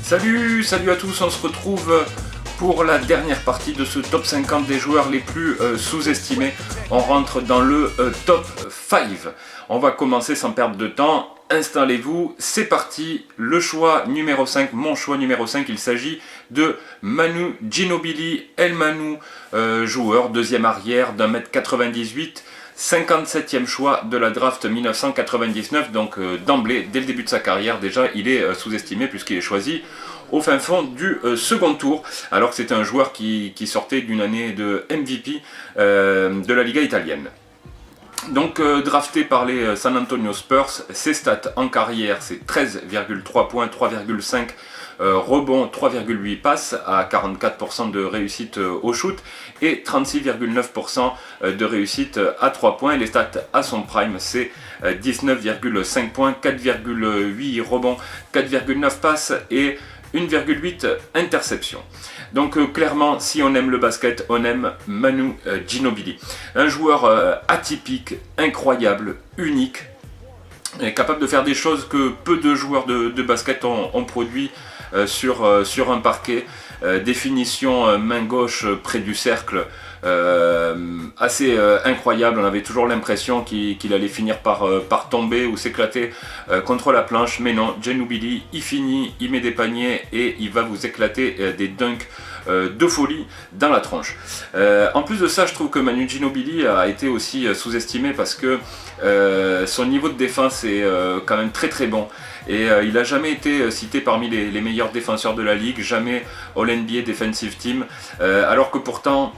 Salut à tous, on se retrouve pour la dernière partie de ce top 50 des joueurs les plus sous-estimés. On rentre dans le top 5. On va commencer sans perdre de temps. Installez-vous, c'est parti. Le choix numéro 5, mon choix numéro 5, il s'agit de Manu Ginobili. El Manu, joueur, deuxième arrière d'1m98. 57e choix de la draft 1999, donc d'emblée, dès le début de sa carrière, déjà il est sous-estimé puisqu'il est choisi au fin fond du second tour, alors que c'était un joueur qui sortait d'une année de MVP de la Liga italienne. Donc drafté par les San Antonio Spurs, ses stats en carrière c'est 13,3 points, 3,5 rebonds, 3,8 passes à 44% de réussite au shoot et 36,9% de réussite à 3 points. Les stats à son prime c'est 19,5 points, 4,8 rebonds, 4,9 passes et 1,8 interceptions. Donc clairement, si on aime le basket, on aime Manu Ginobili. Un joueur atypique, incroyable, unique, capable de faire des choses que peu de joueurs de basket ont produit sur un parquet. Définition main gauche près du cercle, assez incroyable. On avait toujours l'impression qu'il allait finir par tomber ou s'éclater contre la planche, mais non, Ginobili il finit, il met des paniers et il va vous éclater des dunks de folie dans la tronche. En plus de ça, je trouve que Manu Ginobili a été aussi sous-estimé parce que son niveau de défense est quand même très bon. Et il n'a jamais été cité parmi les meilleurs défenseurs de la ligue, jamais All-NBA Defensive Team, alors que pourtant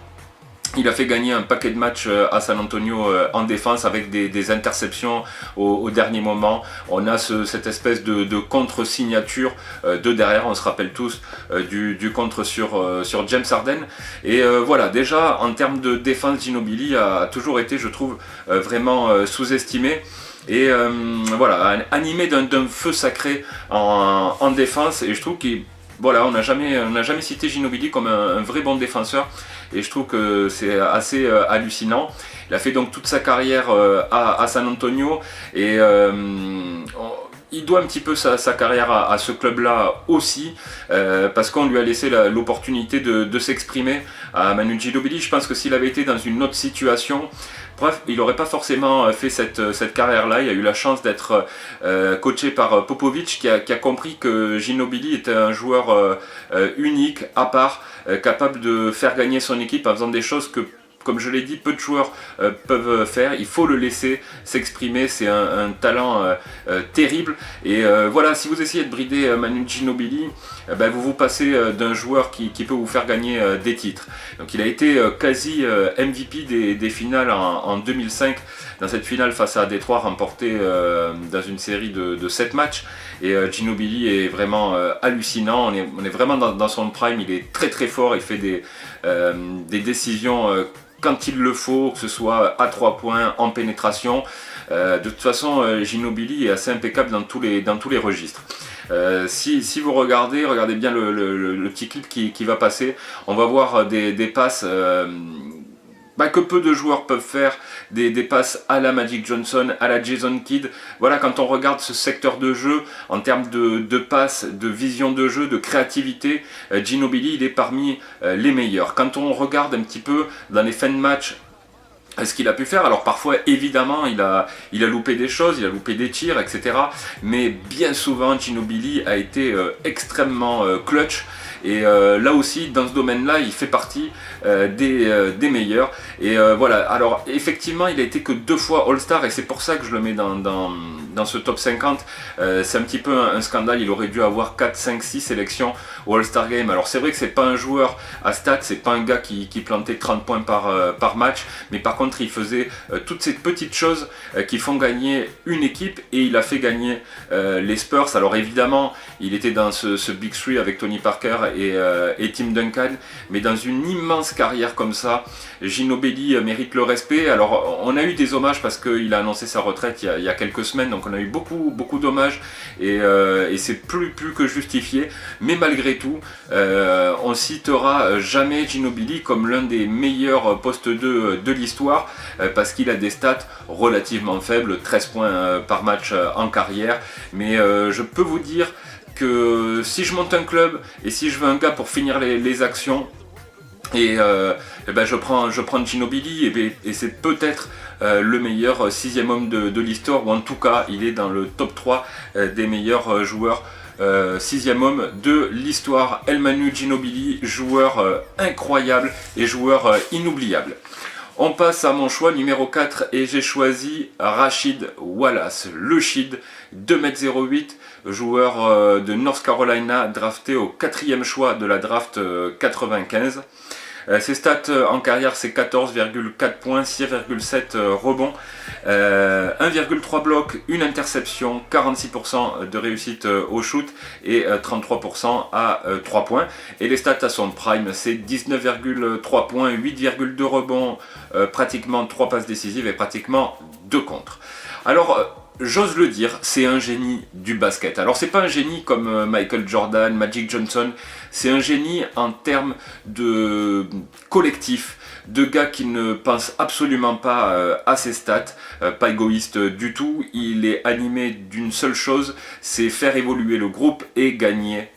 il a fait gagner un paquet de matchs à San Antonio en défense avec des interceptions au dernier moment. On a cette espèce de contre-signature de derrière, on se rappelle tous du contre sur James Harden. Et voilà, déjà en termes de défense, Ginobili a toujours été, je trouve, vraiment sous-estimé. Et voilà, animé d'un feu sacré en défense. Et je trouve qu'on voilà, on n'a jamais cité Ginobili comme un vrai bon défenseur. Et je trouve que c'est assez hallucinant. Il a fait donc toute sa carrière à San Antonio. Et il doit un petit peu sa carrière à ce club-là aussi, parce qu'on lui a laissé l'opportunité de s'exprimer à Manu Ginobili. Je pense que s'il avait été dans une autre situation, bref, il n'aurait pas forcément fait cette carrière-là. Il a eu la chance d'être coaché par Popovic, qui a compris que Ginobili était un joueur unique, à part, capable de faire gagner son équipe en faisant des choses que, comme je l'ai dit, peu de joueurs peuvent faire. Il faut le laisser s'exprimer, c'est un talent terrible. Et voilà, si vous essayez de brider Manu Ginobili, vous passez d'un joueur qui peut vous faire gagner des titres. Donc il a été quasi MVP des finales en 2005, dans cette finale face à Détroit remportée dans une série de 7 matchs. Et Ginobili est vraiment hallucinant, on est vraiment dans son prime, il est très fort, il fait des décisions quand il le faut, que ce soit à 3 points, en pénétration. De toute façon, Ginobili est assez impeccable dans tous les registres. Si vous regardez bien le petit clip qui va passer, on va voir des passes que peu de joueurs peuvent faire, des passes à la Magic Johnson, à la Jason Kidd. Voilà, quand on regarde ce secteur de jeu, en termes de passes, de vision de jeu, de créativité, Ginobili il est parmi les meilleurs. Quand on regarde un petit peu dans les fins de match, ce qu'il a pu faire, alors parfois évidemment il a loupé des choses, il a loupé des tirs, etc. Mais bien souvent Ginobili a été extrêmement clutch. Et là aussi, dans ce domaine-là, il fait partie des meilleurs. Et voilà, alors effectivement, il a été que 2 fois All-Star et c'est pour ça que je le mets dans ce top 50. C'est un petit peu un scandale, il aurait dû avoir 4, 5, 6 sélections au All-Star Game. Alors c'est vrai que c'est pas un joueur à stats, c'est pas un gars qui plantait 30 points par match, mais par contre il faisait toutes ces petites choses qui font gagner une équipe et il a fait gagner les Spurs. Alors évidemment, il était dans ce Big Three avec Tony Parker et Tim Duncan, mais dans une immense carrière comme ça, Ginobili mérite le respect. Alors on a eu des hommages parce qu'il a annoncé sa retraite il y a quelques semaines, donc on a eu beaucoup d'hommages et c'est plus que justifié, mais malgré tout on citera jamais Ginobili comme l'un des meilleurs postes de l'histoire parce qu'il a des stats relativement faibles, 13 points par match en carrière, mais je peux vous dire que si je monte un club et si je veux un gars pour finir les actions, et ben je prends Ginobili et c'est peut-être le meilleur sixième homme de l'histoire, ou en tout cas il est dans le top 3 des meilleurs joueurs sixième homme de l'histoire. El Manu Ginobili, joueur incroyable et joueur inoubliable. On passe à mon choix numéro 4 et j'ai choisi Rasheed Wallace, le Shid, 2m08, joueur de North Carolina, drafté au 4e choix de la draft 95. Ses stats en carrière, c'est 14,4 points, 6,7 rebonds, 1,3 blocs, une interception, 46% de réussite au shoot et 33% à 3 points. Et les stats à son prime, c'est 19,3 points, 8,2 rebonds, pratiquement 3 passes décisives et pratiquement 2 contres. Alors, j'ose le dire, c'est un génie du basket. Alors c'est pas un génie comme Michael Jordan, Magic Johnson, c'est un génie en termes de collectif, de gars qui ne pensent absolument pas à ses stats, pas égoïste du tout. Il est animé d'une seule chose, c'est faire évoluer le groupe et gagner.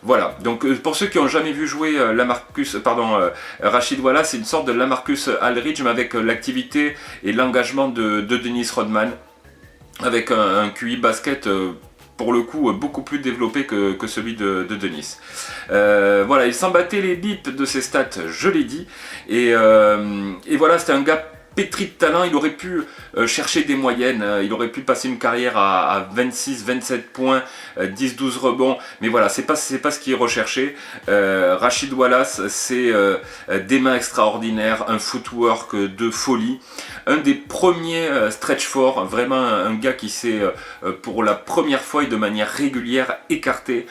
Voilà, donc pour ceux qui n'ont jamais vu jouer Rasheed Wallace, c'est une sorte de Lamarcus Aldridge, mais avec l'activité et l'engagement de Dennis Rodman, avec un QI basket pour le coup beaucoup plus développé que celui de Dennis. Voilà, il s'en battait les bips de ses stats, je l'ai dit, et voilà, c'était un gars pétri de talent. Il aurait pu chercher des moyennes, il aurait pu passer une carrière à 26-27 points, 10-12 rebonds, mais voilà, c'est pas ce qui est recherché. Rasheed Wallace, c'est des mains extraordinaires, un footwork de folie, un des premiers stretch four, vraiment un gars qui s'est pour la première fois et de manière régulière écarté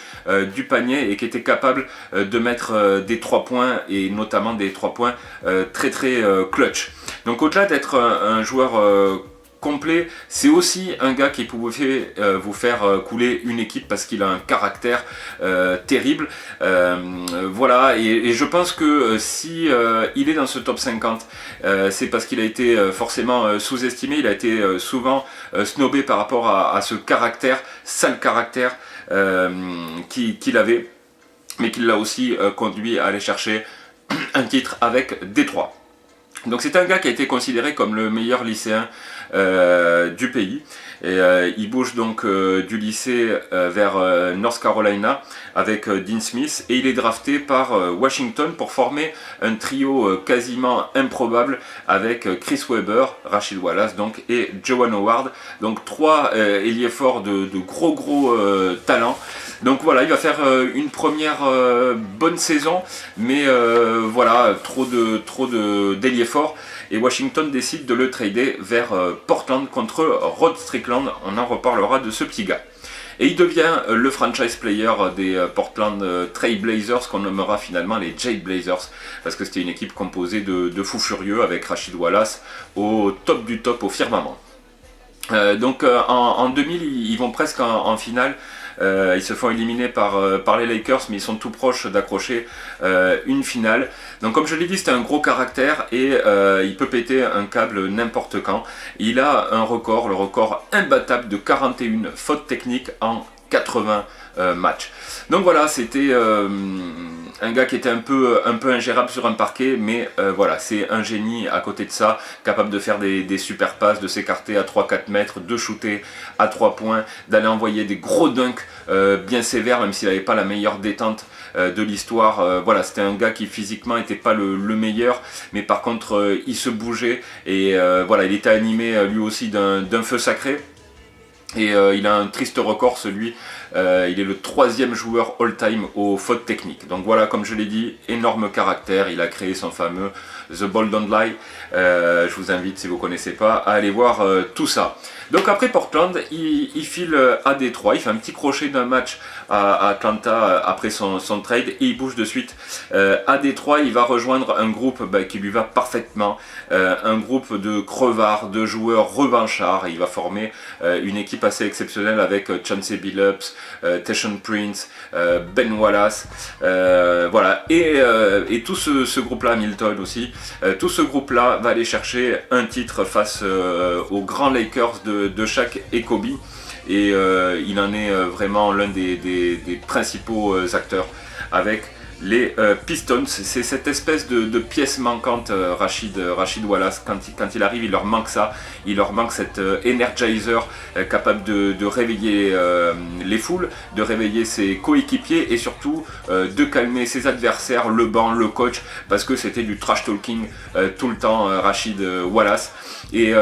du panier et qui était capable de mettre des 3 points et notamment des 3 points très clutch. Donc au-delà d'être un joueur complet, c'est aussi un gars qui pouvait vous faire couler une équipe parce qu'il a un caractère terrible. Voilà, et je pense que si il est dans ce top 50, c'est parce qu'il a été forcément sous-estimé, il a été souvent snobé par rapport à ce caractère, sale caractère qu'il avait, mais qui l'a aussi conduit à aller chercher un titre avec Détroit. Donc c'est un gars qui a été considéré comme le meilleur lycéen du pays. Et il bouge donc du lycée vers North Carolina avec Dean Smith et il est drafté par Washington pour former un trio quasiment improbable avec Chris Webber, Rasheed Wallace donc, et Juwan Howard. Donc 3 ailiers forts de gros talents. Donc voilà, il va faire une première bonne saison, mais voilà, trop d'ailiers forts. Et Washington décide de le trader vers Portland contre Rod Strickland. On en reparlera de ce petit gars. Et il devient le franchise player des Portland Trail Blazers, qu'on nommera finalement les Jay Blazers, parce que c'était une équipe composée de fous furieux avec Rasheed Wallace au top du top, au firmament. Donc en 2000, ils vont presque en finale. Ils se font éliminer par les Lakers, mais ils sont tout proches d'accrocher une finale. Donc comme je l'ai dit, c'était un gros caractère et il peut péter un câble n'importe quand. Il a un record, le record imbattable de 41 fautes techniques en 80 matchs. Donc voilà, c'était un gars qui était un peu ingérable sur un parquet, mais voilà, c'est un génie à côté de ça, capable de faire des super passes, de s'écarter à 3-4 mètres, de shooter à 3 points, d'aller envoyer des gros dunks bien sévères, même s'il n'avait pas la meilleure détente de l'histoire. Voilà, c'était un gars qui physiquement n'était pas le meilleur, mais par contre il se bougeait et voilà, il était animé lui aussi d'un feu sacré. Et il a un triste record, il est le 3e joueur all-time aux fautes techniques. Donc voilà, comme je l'ai dit, énorme caractère, il a créé son fameux The Ball Don't Lie. Je vous invite, si vous ne connaissez pas, à aller voir tout ça. Donc après Portland, il file à Détroit, il fait un petit crochet d'un match à Atlanta après son trade et il bouge de suite à Détroit. Il va rejoindre un groupe qui lui va parfaitement, un groupe de crevards, de joueurs revanchards. Il va former une équipe assez exceptionnelle avec Chauncey Billups, Tayshaun Prince, Ben Wallace, voilà, et tout ce groupe-là, Hamilton aussi, tout ce groupe-là va aller chercher un titre face aux grands Lakers de Shaq et Kobe. Et il en est vraiment l'un des principaux acteurs avec les Pistons. C'est cette espèce de pièce manquante, Rachid Wallace. Quand il arrive, il leur manque ça. Il leur manque cet energizer capable de réveiller les foules, de réveiller ses coéquipiers et surtout de calmer ses adversaires, le banc, le coach, parce que c'était du trash talking tout le temps, Rachid Wallace. Et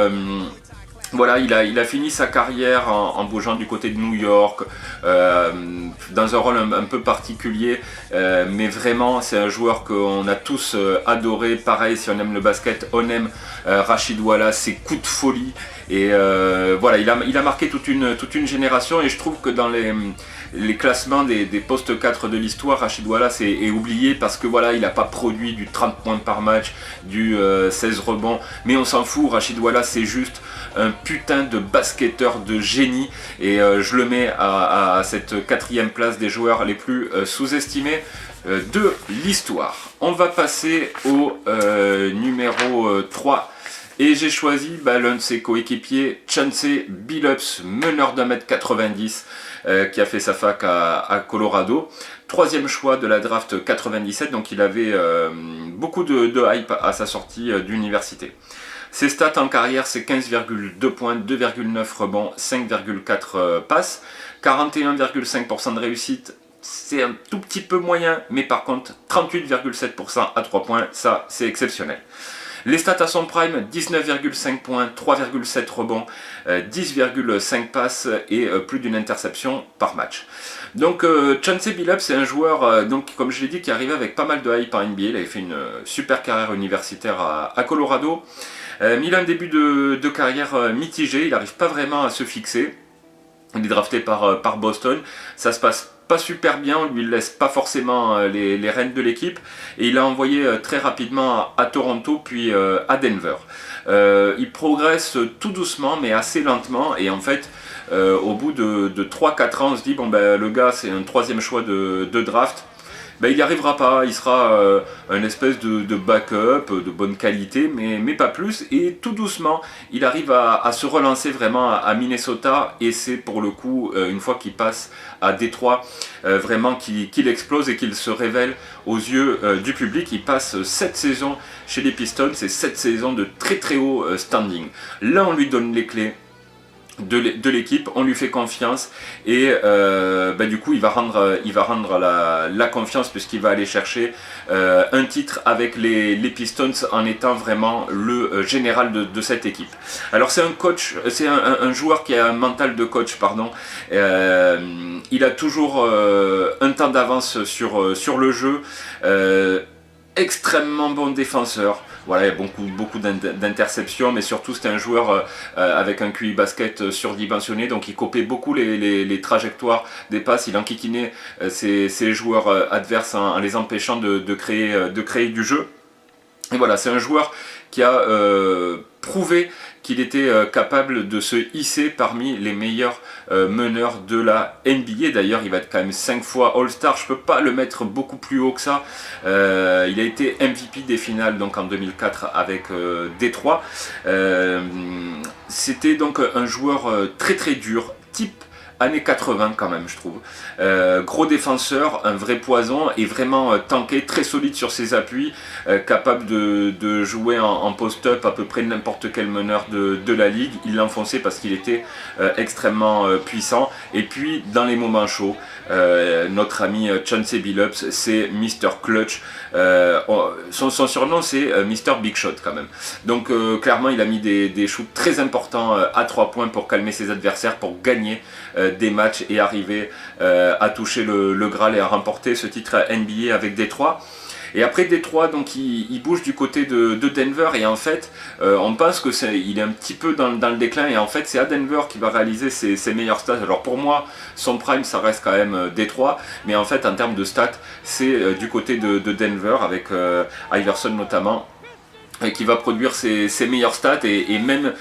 voilà, il a fini sa carrière en bougeant du côté de New York, dans un rôle un peu particulier, mais vraiment c'est un joueur qu'on a tous adoré. Pareil, si on aime le basket, on aime Rachid Wallace, ses coups de folie, et voilà, il a marqué toute une génération, et je trouve que dans les classements des postes 4 de l'histoire, Rachid Wallace est oublié parce que voilà, il n'a pas produit du 30 points par match, du 16 rebonds, mais on s'en fout. Rachid Wallace, c'est juste un putain de basketteur de génie, et je le mets à cette 4e place des joueurs les plus sous-estimés de l'histoire. On va passer au numéro 3. Et j'ai choisi l'un de ses coéquipiers, Chauncey Billups, meneur d'1m90, qui a fait sa fac à Colorado. 3e choix de la draft 97, donc il avait beaucoup de hype à sa sortie d'université. Ses stats en carrière, c'est 15,2 points, 2,9 rebonds, 5,4 passes, 41,5% de réussite. C'est un tout petit peu moyen, mais par contre 38,7% à 3 points, ça c'est exceptionnel. Les stats à son prime, 19,5 points, 3,7 rebonds, 10,5 passes et plus d'une interception par match. Donc Chauncey Billups, c'est un joueur, donc, comme je l'ai dit, qui est arrivé avec pas mal de hype en NBA. Il avait fait une super carrière universitaire à Colorado. Mais il a un début de carrière mitigé, il n'arrive pas vraiment à se fixer. Il est drafté par Boston, ça se passe pas super bien, on lui laisse pas forcément les rênes de l'équipe, et il a envoyé très rapidement à Toronto puis à Denver. Il progresse tout doucement mais assez lentement, et en fait au bout de 3-4 ans on se dit bon le gars c'est un 3e choix de draft. Il n'y arrivera pas, il sera un espèce de backup de bonne qualité, mais pas plus. Et tout doucement, il arrive à se relancer vraiment à Minnesota. Et c'est pour le coup, une fois qu'il passe à Détroit, vraiment qu'il explose et qu'il se révèle aux yeux du public. Il passe 7 saisons chez les Pistons, c'est 7 saisons de très très haut standing. Là, on lui donne les clés de l'équipe, on lui fait confiance, et du coup il va rendre la confiance, puisqu'il va aller chercher un titre avec les Pistons en étant vraiment le général de cette équipe. Alors c'est un coach, c'est un joueur qui a un mental de coach, pardon. Il a toujours un temps d'avance sur le jeu, extrêmement bon défenseur. Voilà, il y a beaucoup d'interceptions, mais surtout c'était un joueur avec un QI basket surdimensionné, donc il copiait beaucoup les trajectoires des passes, il enquiquinait ses joueurs adverses en les empêchant de créer du jeu. Et voilà, c'est un joueur qui a prouvé qu'il était capable de se hisser parmi les meilleurs meneurs de la NBA. D'ailleurs, il va être quand même 5 fois All-Star. Je ne peux pas le mettre beaucoup plus haut que ça. Il a été MVP des finales donc en 2004 avec Détroit. C'était donc un joueur très très dur, type années 80 quand même, je trouve. Gros défenseur, un vrai poison et vraiment tanké, très solide sur ses appuis, capable de jouer en post-up à peu près n'importe quel meneur de la ligue. Il l'enfonçait parce qu'il était extrêmement puissant. Et puis dans les moments chauds, notre ami Chauncey Billups, c'est Mr. Clutch. Son surnom c'est Mr. Big Shot quand même. Donc clairement il a mis des shoots très importants à 3 points pour calmer ses adversaires, pour gagner des matchs et arriver à toucher le Graal et à remporter ce titre NBA avec Détroit. Et après Détroit, donc il bouge du côté de Denver et en fait on pense que il est un petit peu dans le déclin et en fait c'est à Denver qu'il va réaliser ses meilleurs stats. Alors pour moi son prime ça reste quand même Détroit, mais en fait en termes de stats c'est du côté de Denver avec Iverson notamment, qui va produire ses meilleurs stats et même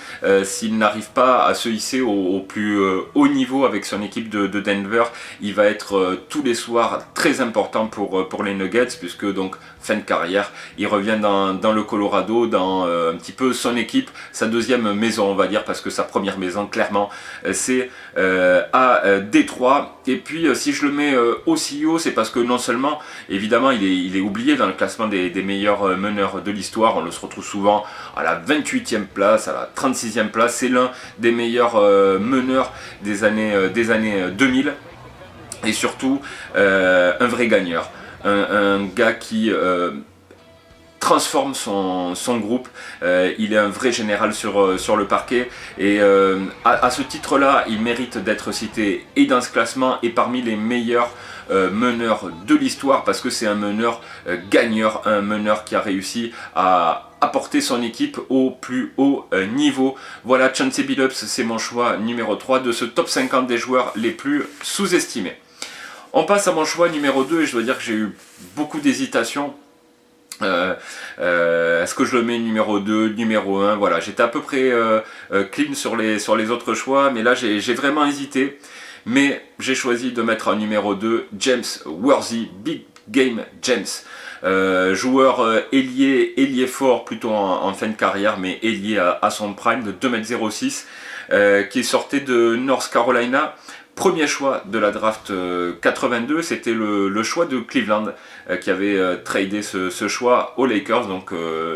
s'il n'arrive pas à se hisser au plus haut niveau avec son équipe de Denver, il va être tous les soirs très important pour les Nuggets, puisque donc fin de carrière, il revient dans le Colorado, dans un petit peu son équipe, sa deuxième maison on va dire, parce que sa première maison clairement c'est à Détroit. Et puis si je le mets aussi haut, c'est parce que non seulement évidemment il est oublié dans le classement des meilleurs meneurs de l'histoire, on le retrouve souvent à la 28e place, à la 36e place, c'est l'un des meilleurs meneurs des années 2000 et surtout un vrai gagneur, un gars qui transforme son groupe, il est un vrai général sur le parquet et à ce titre là il mérite d'être cité et dans ce classement et parmi les meilleurs meneur de l'histoire, parce que c'est un meneur gagneur, un meneur qui a réussi à apporter son équipe au plus haut niveau. Voilà, Chauncey Billups, c'est mon choix numéro 3 de ce top 50 des joueurs les plus sous-estimés. On passe à mon choix numéro 2 et je dois dire que j'ai eu beaucoup d'hésitation. Est-ce que je le mets numéro 2, numéro 1? Voilà, j'étais à peu près clean sur les autres choix, mais là j'ai vraiment hésité. Mais j'ai choisi de mettre en numéro 2 James Worthy, Big Game James. Joueur ailier fort plutôt en fin de carrière, mais ailier à son prime de 2,06 m, qui sortait de North Carolina. Premier choix de la draft 82, c'était le choix de Cleveland qui avait tradé ce choix aux Lakers. Donc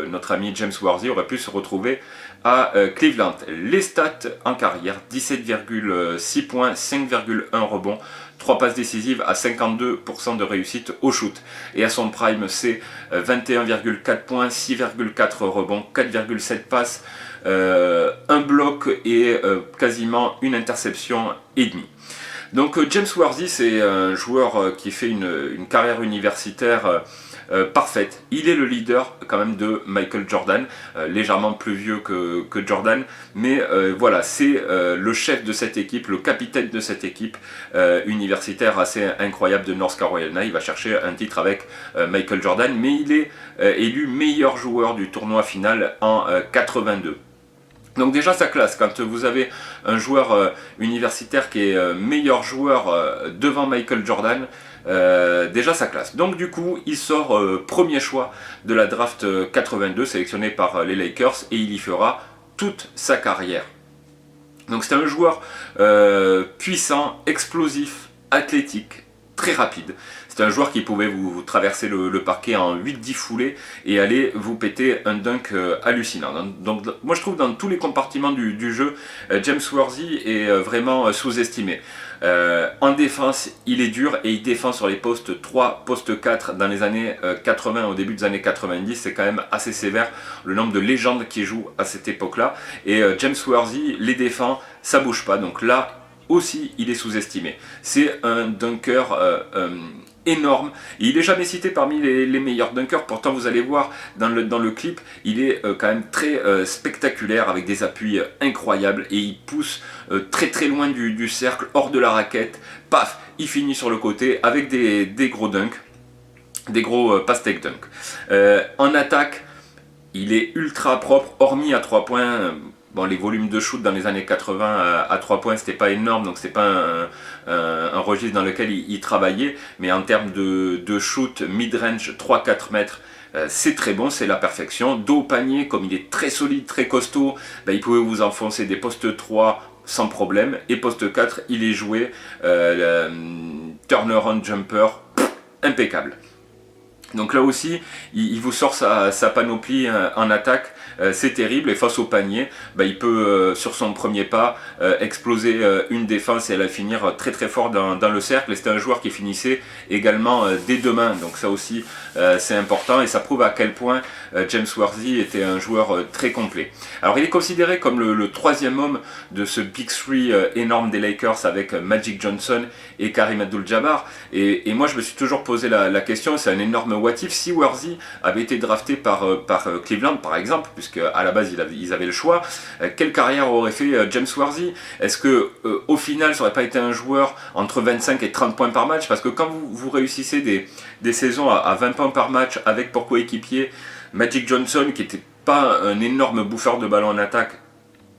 notre ami James Worthy aurait pu se retrouver à Cleveland. Les stats en carrière, 17,6 points, 5,1 rebonds, 3 passes décisives à 52% de réussite au shoot. Et à son prime, c'est 21,4 points, 6,4 rebonds, 4,7 passes, un bloc et quasiment une interception et demie. Donc James Worthy, c'est un joueur qui fait une carrière universitaire parfaite. Il est le leader quand même de Michael Jordan, légèrement plus vieux que Jordan, mais voilà, c'est le chef de cette équipe, le capitaine de cette équipe universitaire assez incroyable de North Carolina. Il va chercher un titre avec Michael Jordan, mais il est élu meilleur joueur du tournoi final en 82. Donc déjà ça classe, quand vous avez un joueur universitaire qui est meilleur joueur devant Michael Jordan, déjà ça classe. Donc du coup il sort premier choix de la draft 82 sélectionné par les Lakers et il y fera toute sa carrière. Donc c'est un joueur puissant, explosif, athlétique, très rapide. C'est un joueur qui pouvait vous traverser le parquet en 8-10 foulées et aller vous péter un dunk hallucinant. Donc moi je trouve dans tous les compartiments du jeu, James Worthy est vraiment sous-estimé. En défense, il est dur et il défend sur les postes 3, postes 4 dans les années 80, au début des années 90, c'est quand même assez sévère le nombre de légendes qui jouent à cette époque-là. Et James Worthy les défend, ça bouge pas, donc là aussi il est sous-estimé. C'est un dunker énorme. Et il n'est jamais cité parmi les meilleurs dunkers, pourtant vous allez voir dans le clip, il est quand même très spectaculaire avec des appuis incroyables et il pousse très très loin du cercle, hors de la raquette, paf, il finit sur le côté avec des gros dunks, des gros pass-take dunks. En attaque, il est ultra propre, hormis à 3 points. Bon, les volumes de shoot dans les années 80 à 3 points, c'était pas énorme, donc c'était pas un registre dans lequel il travaillait, mais en termes de shoot mid-range 3-4 mètres, c'est très bon, c'est la perfection. Dos au panier, comme il est très solide, très costaud, il pouvait vous enfoncer des postes 3 sans problème. Et poste 4, il est joué. Turnaround jumper, impeccable. Donc là aussi, il vous sort sa panoplie en attaque, c'est terrible, et face au panier, il peut sur son premier pas exploser une défense et la finir très très fort dans le cercle, et c'était un joueur qui finissait également des deux mains, donc ça aussi c'est important, et ça prouve à quel point James Worthy était un joueur très complet. Alors il est considéré comme le troisième homme de ce Big Three énorme des Lakers avec Magic Johnson et Kareem Abdul-Jabbar, et moi je me suis toujours posé la question, c'est un énorme what if si Worthy avait été drafté par Cleveland par exemple, puisque à la base ils avaient le choix, quelle carrière aurait fait James Worthy? Est-ce que au final ça aurait pas été un joueur entre 25 et 30 points par match? Parce que quand vous réussissez des saisons à 20 points par match avec pour coéquipier Magic Johnson, qui n'était pas un énorme bouffeur de ballon en attaque,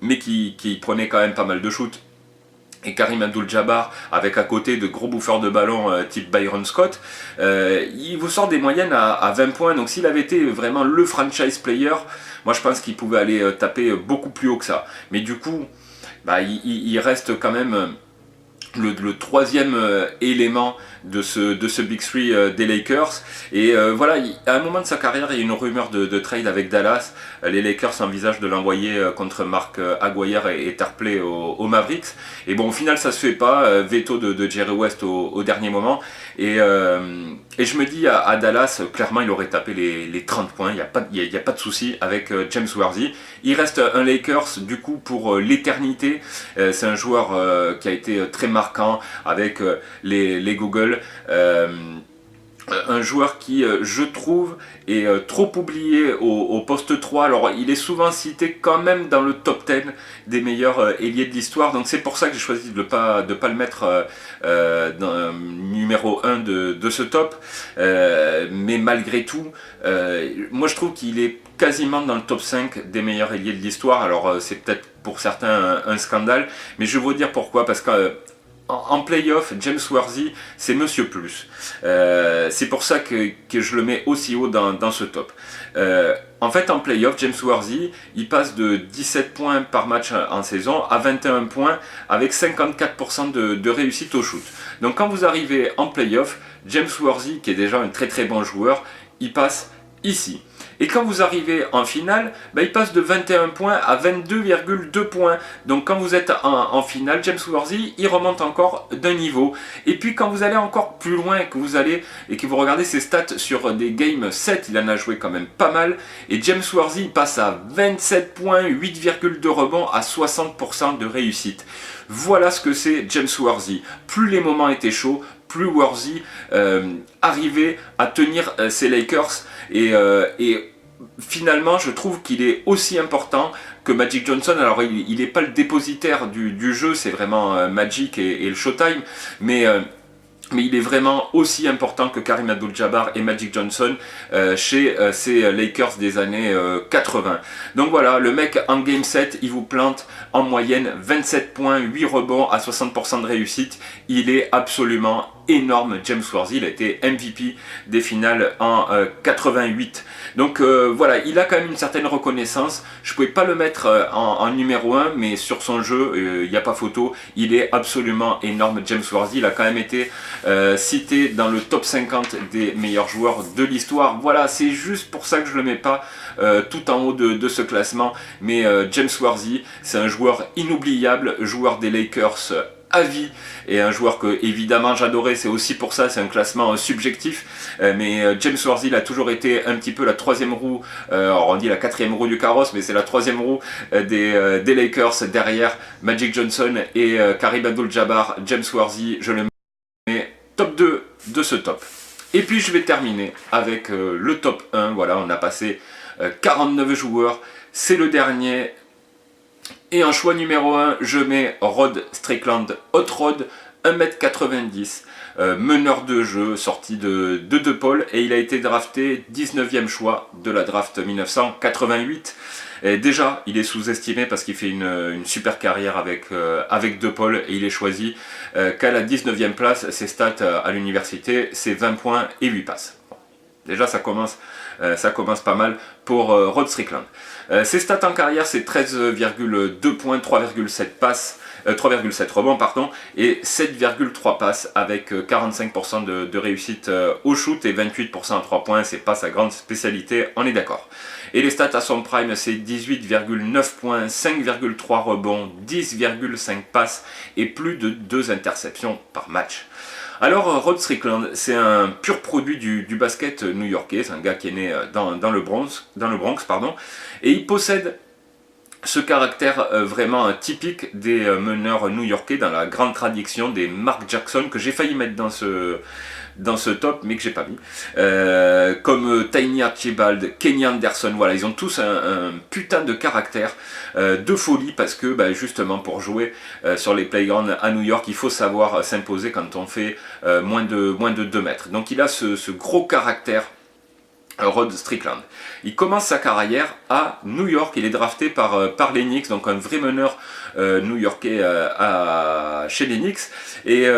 mais qui prenait quand même pas mal de shoots, et Kareem Abdul-Jabbar avec à côté de gros bouffeurs de ballon type Byron Scott, il vous sort des moyennes à 20 points. Donc s'il avait été vraiment le franchise player, moi je pense qu'il pouvait aller taper beaucoup plus haut que ça. Mais du coup, il reste quand même le troisième élément de ce Big Three des Lakers. Et voilà, à un moment de sa carrière, il y a une rumeur de trade avec Dallas. Les Lakers envisagent de l'envoyer contre Mark Aguirre et Tarpley aux Mavericks. Et bon, au final, ça se fait pas. Veto de Jerry West au dernier moment. Et je me dis, à Dallas, clairement, il aurait tapé les 30 points. Il n'y a pas de souci avec James Worthy. Il reste un Lakers, du coup, pour l'éternité. C'est un joueur qui a été très marquant avec les Google. Un joueur qui, je trouve, est trop oublié au poste 3. Alors, il est souvent cité quand même dans le top 10 des meilleurs ailiers de l'histoire. Donc, c'est pour ça que j'ai choisi de ne pas le mettre dans, numéro 1 de ce top. Mais malgré tout, moi, je trouve qu'il est quasiment dans le top 5 des meilleurs ailiers de l'histoire. Alors, c'est peut-être pour certains un scandale. Mais je vais vous dire pourquoi. Parce que en playoff, James Worthy, c'est Monsieur Plus. C'est pour ça que je le mets aussi haut dans ce top. En fait, en playoff, James Worthy, il passe de 17 points par match en saison à 21 points avec 54% de réussite au shoot. Donc quand vous arrivez en playoff, James Worthy, qui est déjà un très très bon joueur, il passe ici. Et quand vous arrivez en finale, il passe de 21 points à 22,2 points. Donc quand vous êtes en finale, James Worthy, il remonte encore d'un niveau. Et puis quand vous allez encore plus loin, que vous regardez ses stats sur des games 7, il en a joué quand même pas mal. Et James Worthy passe à 27 points, 8,2 rebonds à 60% de réussite. Voilà ce que c'est James Worthy. Plus les moments étaient chauds, plus Worthy arrivait à tenir ses Lakers, et finalement je trouve qu'il est aussi important que Magic Johnson. Alors il n'est pas le dépositaire du jeu, c'est vraiment Magic et le Showtime, mais il est vraiment aussi important que Kareem Abdul-Jabbar et Magic Johnson chez ces Lakers des années 80. Donc voilà, le mec en Game 7, il vous plante en moyenne 27 points, 8 rebonds à 60% de réussite. Il est absolument énorme, James Worthy. Il a été MVP des finales en 88. Donc voilà, il a quand même une certaine reconnaissance. Je ne pouvais pas le mettre en numéro 1, mais sur son jeu, il n'y a pas photo. Il est absolument énorme, James Worthy. Il a quand même été cité dans le top 50 des meilleurs joueurs de l'histoire. Voilà, c'est juste pour ça que je ne le mets pas tout en haut de ce classement. Mais James Worthy, c'est un joueur inoubliable, joueur des Lakers à vie, et un joueur que évidemment j'adorais. C'est aussi pour ça, c'est un classement subjectif, mais James Worthy, il a toujours été un petit peu la troisième roue, alors on dit la quatrième roue du carrosse, mais c'est la troisième roue des Lakers, derrière Magic Johnson et Kareem Abdul-Jabbar. James Worthy, je le mets top 2 de ce top. Et puis je vais terminer avec le top 1. Voilà, on a passé 49 joueurs, c'est le dernier. Et en choix numéro 1, je mets Rod Strickland, Hot Rod, 1m90, meneur de jeu, sorti de DePaul, et il a été drafté 19e choix de la draft 1988. Et déjà, il est sous-estimé parce qu'il fait une super carrière avec DePaul, et il est choisi qu'à la 19e place. Ses stats à l'université, c'est 20 points et 8 passes. Déjà, ça commence pas mal pour Rod Strickland. Ses stats en carrière, c'est 13,2 points, 3,7 passes, 3,7 rebonds, pardon, et 7,3 passes avec 45% de réussite au shoot et 28% à 3 points. C'est pas sa grande spécialité, on est d'accord. Et les stats à son prime, c'est 18,9 points, 5,3 rebonds, 10,5 passes et plus de 2 interceptions par match. Alors Rod Strickland, c'est un pur produit du basket new-yorkais, c'est un gars qui est né dans le Bronx, pardon, et il possède ce caractère vraiment typique des meneurs new-yorkais dans la grande tradition des Mark Jackson, que j'ai failli mettre dans ce top mais que j'ai pas mis, comme Tiny Archibald, Kenny Anderson. Voilà, ils ont tous un putain de caractère de folie, parce que justement pour jouer sur les playgrounds à New York, il faut savoir s'imposer quand on fait moins de 2 mètres. Donc il a ce gros caractère, Rod Strickland. Il commence sa carrière à New York, il est drafté par les Knicks, donc un vrai meneur new-yorkais chez les Knicks, et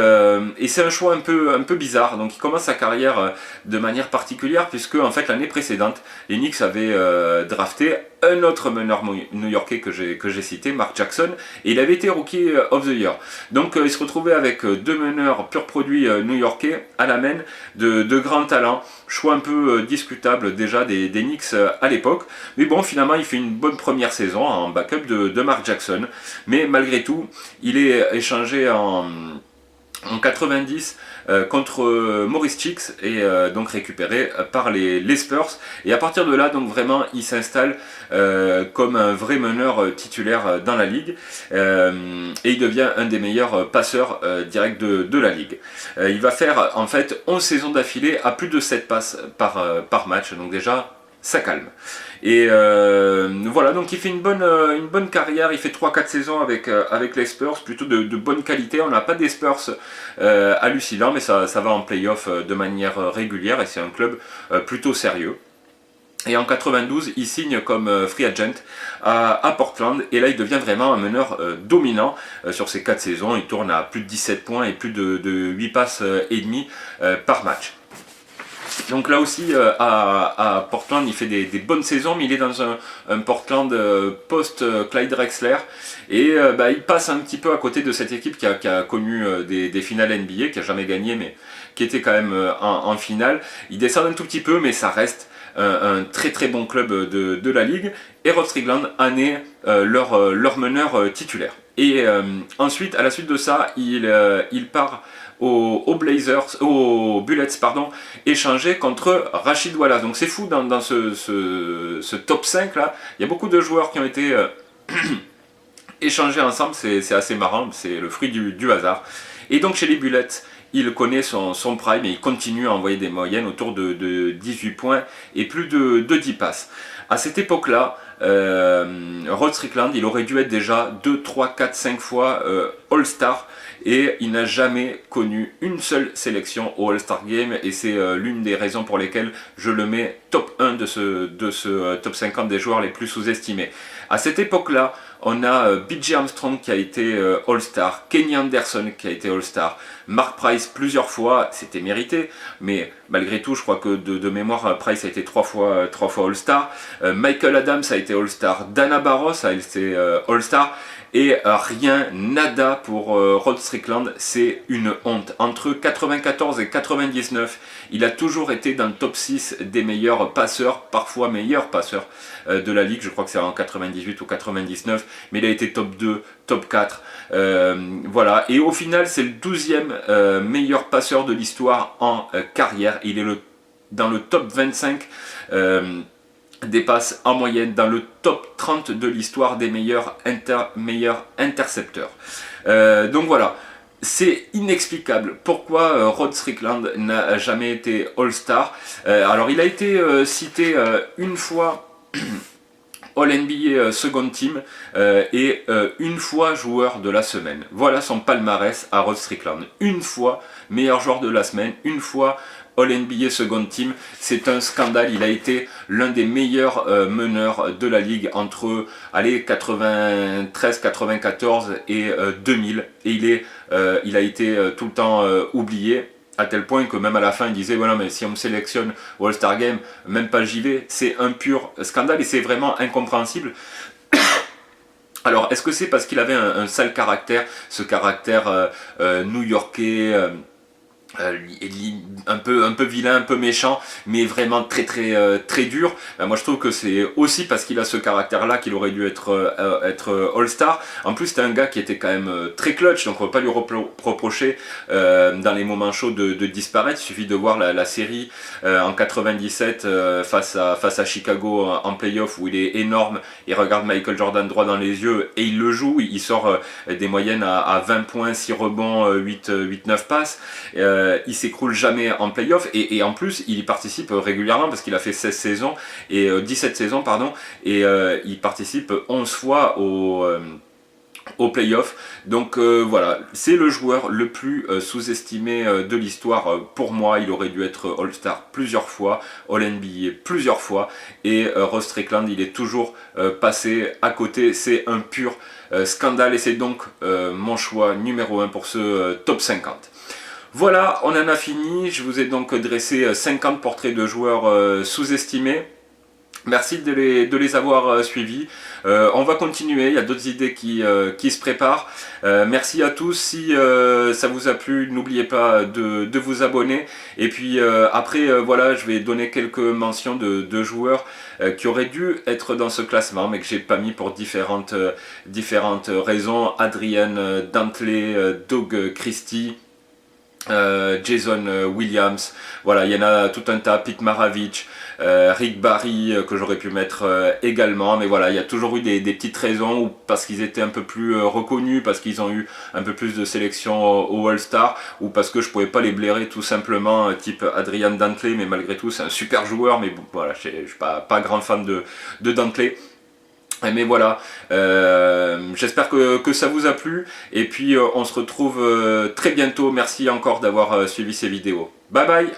c'est un choix un peu bizarre. Donc il commence sa carrière de manière particulière, puisque en fait l'année précédente, les Knicks avaient drafté un autre meneur new-yorkais que j'ai cité, Mark Jackson, et il avait été Rookie of the Year. Donc il se retrouvait avec 2 meneurs pur produits new-yorkais à la main, de grands talents, choix un peu discutable déjà des Knicks à l'époque, mais bon, finalement il fait une bonne première saison en backup de Mark Jackson, mais malgré tout il est échangé en 90 contre Maurice Cheeks, et donc récupéré par les Spurs, et à partir de là donc vraiment il s'installe comme un vrai meneur titulaire dans la ligue, et il devient un des meilleurs passeurs directs de la ligue. Il va faire en fait 11 saisons d'affilée à plus de 7 passes par match, donc déjà ça calme. Et voilà, donc il fait une bonne carrière, il fait 3-4 saisons avec les Spurs, plutôt de bonne qualité. On n'a pas des Spurs hallucinants, mais ça va en play-off de manière régulière, et c'est un club plutôt sérieux. Et en 92, il signe comme free agent à Portland, et là il devient vraiment un meneur dominant sur ces 4 saisons. Il tourne à plus de 17 points et plus de 8 passes et demi par match. Donc là aussi à Portland il fait des bonnes saisons, mais il est dans un Portland post-Clyde Drexler, et il passe un petit peu à côté de cette équipe qui a connu des finales NBA, qui n'a jamais gagné mais qui était quand même en finale. Il descend un tout petit peu, mais ça reste un très très bon club de la ligue, et Rod Strickland en est leur meneur titulaire. Et ensuite, à la suite de ça, il part aux Bullets, échangé contre Rashid Wallace. Donc c'est fou, dans ce top 5 là, il y a beaucoup de joueurs qui ont été échangés ensemble, c'est assez marrant, c'est le fruit du hasard. Et donc chez les Bullets, il connaît son prime, et il continue à envoyer des moyennes autour de 18 points et plus de 10 passes. À cette époque-là, Rod Strickland, il aurait dû être déjà 2, 3, 4, 5 fois All-Star, et il n'a jamais connu une seule sélection au All-Star Game, et c'est l'une des raisons pour lesquelles je le mets top 1 de ce top 50 des joueurs les plus sous-estimés. À cette époque-là, on a B.J. Armstrong qui a été All-Star, Kenny Anderson qui a été All-Star, Mark Price plusieurs fois, c'était mérité, mais malgré tout, je crois que de mémoire, Price a été 3 fois All-Star, Michael Adams a été All-Star, Dana Barros a été All-Star, et rien, nada pour Rod Strickland, c'est une honte. Entre 94 et 99, il a toujours été dans le top 6 des meilleurs passeurs, parfois meilleurs passeurs de la ligue. Je crois que c'est en 98 ou 99, mais il a été top 2, top 4. Voilà, et au final, c'est le 12e meilleur passeur de l'histoire en carrière. Il est dans le top 25 des passes en moyenne, dans le top 30 de l'histoire des meilleurs intercepteurs. Donc voilà, c'est inexplicable pourquoi Rod Strickland n'a jamais été All-Star. Alors il a été cité une fois All-NBA Second Team et une fois joueur de la semaine. Voilà son palmarès à Rod Strickland. Une fois meilleur joueur de la semaine, une fois All-NBA Second Team. C'est un scandale, il a été l'un des meilleurs meneurs de la ligue entre 93, 94 et 2000, et il a été tout le temps oublié, à tel point que même à la fin il disait voilà, mais si on me sélectionne au All-Star Game, même pas j'y vais. C'est un pur scandale, et c'est vraiment incompréhensible. Alors, est-ce que c'est parce qu'il avait un sale caractère, ce caractère new-yorkais, un peu vilain, un peu méchant, mais vraiment très dur. Ben, moi je trouve que c'est aussi parce qu'il a ce caractère là qu'il aurait dû être All-Star. En plus c'est un gars qui était quand même très clutch, donc on ne peut pas lui reprocher dans les moments chauds de disparaître. Il suffit de voir la série en 97 face à Chicago en playoff où il est énorme, il regarde Michael Jordan droit dans les yeux et il le joue, il sort des moyennes à 20 points, 6 rebonds, 8-9 passes. Il s'écroule jamais en playoff et en plus il y participe régulièrement parce qu'il a fait 16 saisons et 17 saisons pardon et il participe 11 fois au playoff. Donc voilà, c'est le joueur le plus sous-estimé de l'histoire pour moi. Il aurait dû être All-Star plusieurs fois, All-NBA plusieurs fois et Ross Strickland il est toujours passé à côté. C'est un pur scandale et c'est donc mon choix numéro 1 pour ce top 50. Voilà, on en a fini. Je vous ai donc dressé 50 portraits de joueurs sous-estimés. Merci de les avoir suivis. On va continuer, il y a d'autres idées qui se préparent. Merci à tous, si ça vous a plu, n'oubliez pas de vous abonner. Et puis après, voilà, je vais donner quelques mentions de joueurs qui auraient dû être dans ce classement, mais que j'ai pas mis pour différentes raisons. Adrian Dantley, Doug Christie, Jason Williams, voilà, il y en a tout un tas, Pete Maravich, Rick Barry que j'aurais pu mettre également, mais voilà, il y a toujours eu des petites raisons, ou parce qu'ils étaient un peu plus reconnus, parce qu'ils ont eu un peu plus de sélection au All-Star, ou parce que je pouvais pas les blairer tout simplement, type Adrian Dantley, mais malgré tout c'est un super joueur, mais bon, voilà, je suis pas grand fan de Dantley. Mais voilà, j'espère que ça vous a plu et puis on se retrouve très bientôt. Merci encore d'avoir suivi ces vidéos. Bye bye.